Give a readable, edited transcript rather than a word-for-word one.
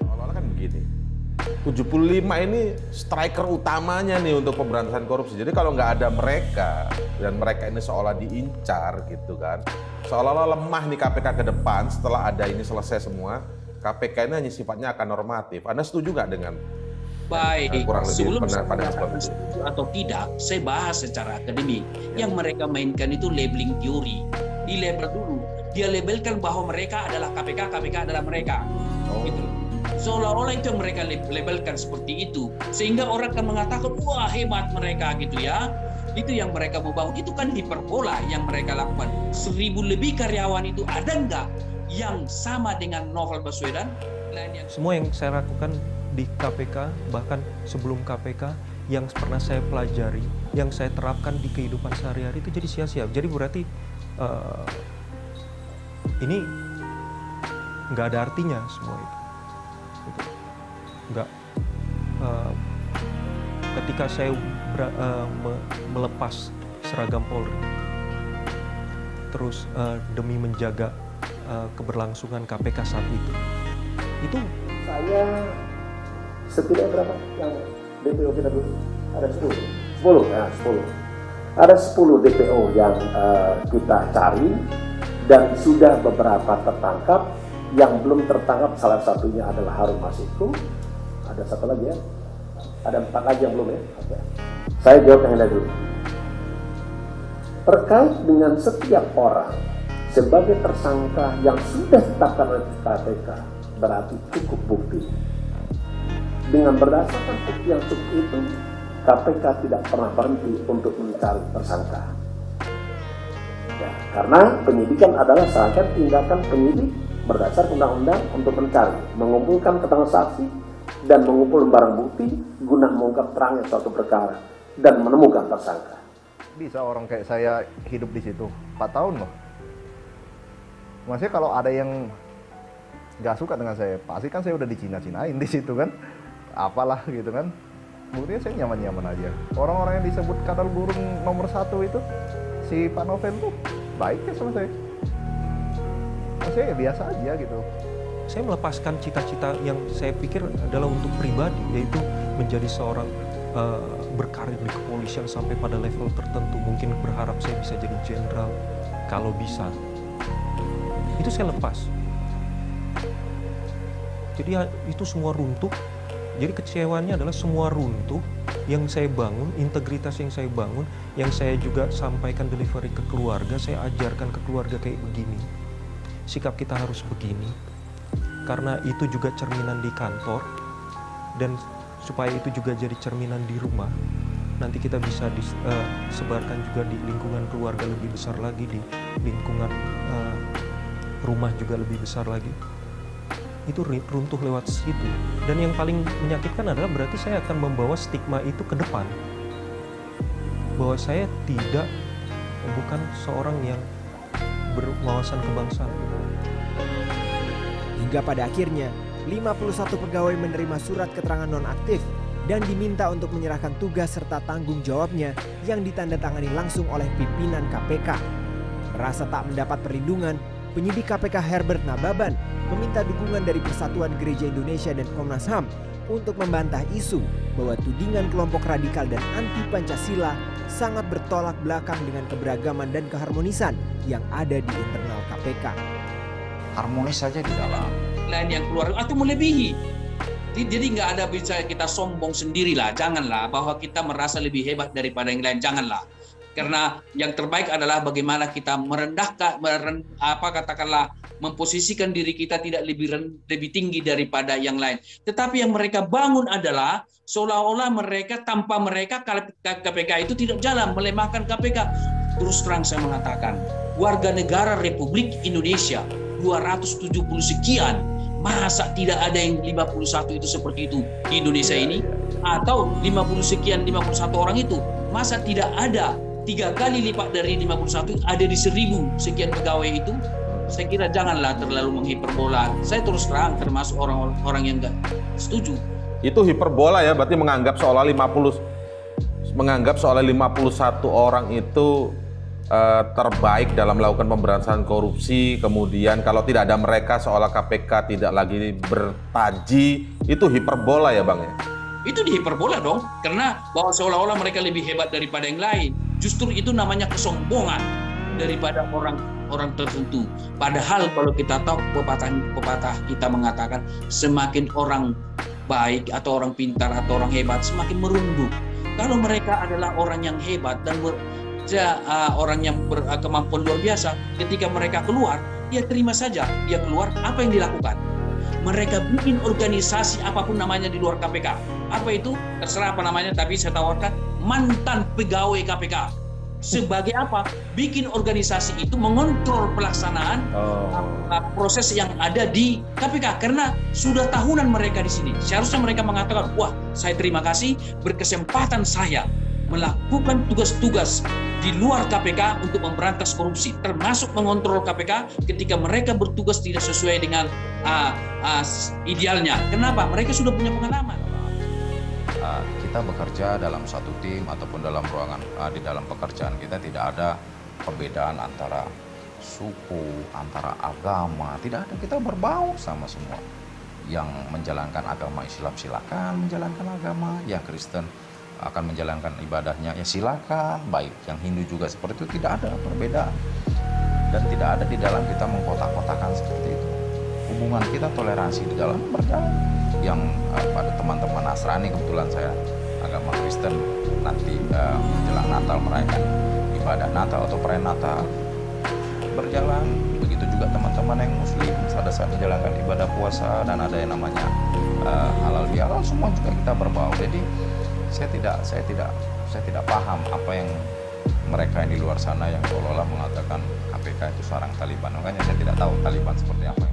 Seolah-olah kan begini, 75 ini striker utamanya nih untuk pemberantasan korupsi. Jadi kalau nggak ada mereka, dan mereka ini seolah diincar gitu kan, seolah-olah lemah nih KPK ke depan setelah ada ini selesai semua, KPK ini hanya sifatnya akan normatif. Anda setuju nggak dengan Baik, kurang lebih sebelum saya pandangan seperti mengatakan itu? setuju atau tidak, saya bahas secara akademik. Yang mereka mainkan itu labeling teori. Di label dulu, dia labelkan bahwa mereka adalah KPK, KPK adalah mereka. Gitu. Seolah-olah itu yang mereka labelkan seperti itu. Sehingga orang akan mengatakan, wah hebat mereka gitu ya. Itu yang mereka mau bangun. Itu kan hiperbola yang mereka lakukan. 1.000 lebih karyawan itu ada nggak yang sama dengan Novel Baswedan? Semua yang saya lakukan di KPK, bahkan sebelum KPK, yang pernah saya pelajari, yang saya terapkan di kehidupan sehari-hari itu jadi sia-sia. Jadi berarti ini nggak ada artinya semua itu. Gitu. Nggak. Ketika saya melepas seragam Polri, terus demi menjaga keberlangsungan KPK saat itu saya setidaknya berapa yang DPO kita dulu? Ada 10. Ya, 10. Ada 10 DPO yang kita cari dan sudah beberapa tertangkap. Yang belum tertangkap salah satunya adalah Harun Masiku. Ada satu lagi ya? Ada 4 lagi yang belum ya? Oke. Saya jawab yang ini dulu. Terkait dengan setiap orang sebagai tersangka yang sudah ditetapkan oleh KPK, berarti cukup bukti. Dengan berdasarkan bukti yang cukup itu, KPK tidak pernah berhenti untuk mencari tersangka. Ya, karena penyidikan adalah serangkaian tindakan penyidik berdasar undang-undang untuk mencari, mengumpulkan keterangan saksi, dan mengumpulkan barang bukti guna mengungkap terangnya suatu perkara dan menemukan tersangka. Bisa orang kayak saya hidup di situ 4 tahun loh. Maksudnya kalau ada yang nggak suka dengan saya, pasti kan saya udah dicina-cinain di situ kan, apalah gitu kan. Buktinya saya nyaman-nyaman aja. Orang-orang yang disebut kadal burung nomor 1 itu, si Pak Novel tuh baik ya sama saya. Maksudnya ya biasa aja gitu. Saya melepaskan cita-cita yang saya pikir adalah untuk pribadi, yaitu menjadi seorang berkarir di kepolisian sampai pada level tertentu. Mungkin berharap saya bisa jadi jenderal, kalau bisa. Itu saya lepas. Jadi itu semua runtuh. Jadi kecewaannya adalah semua runtuh yang saya bangun, integritas yang saya bangun, yang saya juga sampaikan delivery ke keluarga, saya ajarkan ke keluarga kayak begini. Sikap kita harus begini. Karena itu juga cerminan di kantor, dan supaya itu juga jadi cerminan di rumah. Nanti kita bisa disebarkan juga di lingkungan keluarga lebih besar lagi, di lingkungan rumah juga lebih besar lagi. Itu runtuh lewat situ. Dan yang paling menyakitkan adalah berarti saya akan membawa stigma itu ke depan. Bahwa saya bukan seorang yang berwawasan kebangsaan. Hingga pada akhirnya, 51 pegawai menerima surat keterangan nonaktif dan diminta untuk menyerahkan tugas serta tanggung jawabnya yang ditandatangani langsung oleh pimpinan KPK. Merasa tak mendapat perlindungan, penyidik KPK Herbert Nababan meminta dukungan dari Persatuan Gereja Indonesia dan Komnas HAM untuk membantah isu bahwa tudingan kelompok radikal dan anti-Pancasila sangat bertolak belakang dengan keberagaman dan keharmonisan yang ada di internal KPK. Harmonis saja di dalam. Lain yang keluar atau melebihi. Jadi nggak ada bisa kita sombong sendirilah, janganlah bahwa kita merasa lebih hebat daripada yang lain, janganlah. Karena yang terbaik adalah bagaimana kita merendahkan, memposisikan diri kita tidak lebih tinggi daripada yang lain. Tetapi yang mereka bangun adalah seolah-olah mereka tanpa mereka KPK itu tidak jalan, melemahkan KPK. Terus terang saya mengatakan, warga negara Republik Indonesia 270 sekian, masa tidak ada yang 51 itu seperti itu di Indonesia ini? Atau 50 sekian, 51 orang itu, masa tidak ada 3 kali lipat dari 51 ada di 1000 sekian pegawai itu? Saya kira janganlah terlalu menghiperbola. Saya terus terang termasuk orang-orang yang nggak setuju. Itu hiperbola ya, berarti menganggap seolah 51 orang itu terbaik dalam melakukan pemberantasan korupsi, kemudian kalau tidak ada mereka seolah KPK tidak lagi bertaji, itu hiperbola ya Bang ya? Itu dihiperbola dong, karena bahwa seolah-olah mereka lebih hebat daripada yang lain. Justru itu namanya kesombongan daripada orang tertentu. Padahal kalau kita tahu pepatah kita mengatakan semakin orang baik atau orang pintar atau orang hebat semakin merunduk. Kalau mereka adalah orang yang hebat dan orang yang berkemampuan luar biasa, ketika mereka keluar, ya terima saja dia keluar. Apa yang dilakukan? Mereka bikin organisasi apapun namanya di luar KPK. Apa itu? Terserah apa namanya, tapi saya tawarkan mantan pegawai KPK. Sebagai apa? Bikin organisasi itu mengontrol pelaksanaan proses yang ada di KPK. Karena sudah tahunan mereka di sini. Seharusnya mereka mengatakan, wah saya terima kasih berkesempatan saya melakukan tugas-tugas di luar KPK untuk memberantas korupsi, termasuk mengontrol KPK ketika mereka bertugas tidak sesuai dengan idealnya. Kenapa? Mereka sudah punya pengalaman. Kita bekerja dalam satu tim ataupun dalam ruangan, di dalam pekerjaan kita tidak ada perbedaan antara suku, antara agama, tidak ada. Kita berbaur sama semua. Yang menjalankan agama Islam silakan menjalankan agama, yang Kristen akan menjalankan ibadahnya ya silakan, baik yang Hindu juga seperti itu, tidak ada perbedaan dan tidak ada di dalam kita mengkotak-kotakan seperti itu. Hubungan kita toleransi di dalam berjalan. Yang pada teman-teman Nasrani, kebetulan saya agama Kristen, nanti menjelang Natal merayakan ibadah Natal atau perayaan Natal berjalan. Begitu juga teman-teman yang Muslim pada saat menjalankan ibadah puasa dan ada yang namanya halal bihalal, semua juga kita berbaur. Jadi saya tidak paham apa yang mereka yang di luar sana yang seolah-olah mengatakan KPK itu sarang Taliban. Makanya saya tidak tahu Taliban seperti apa.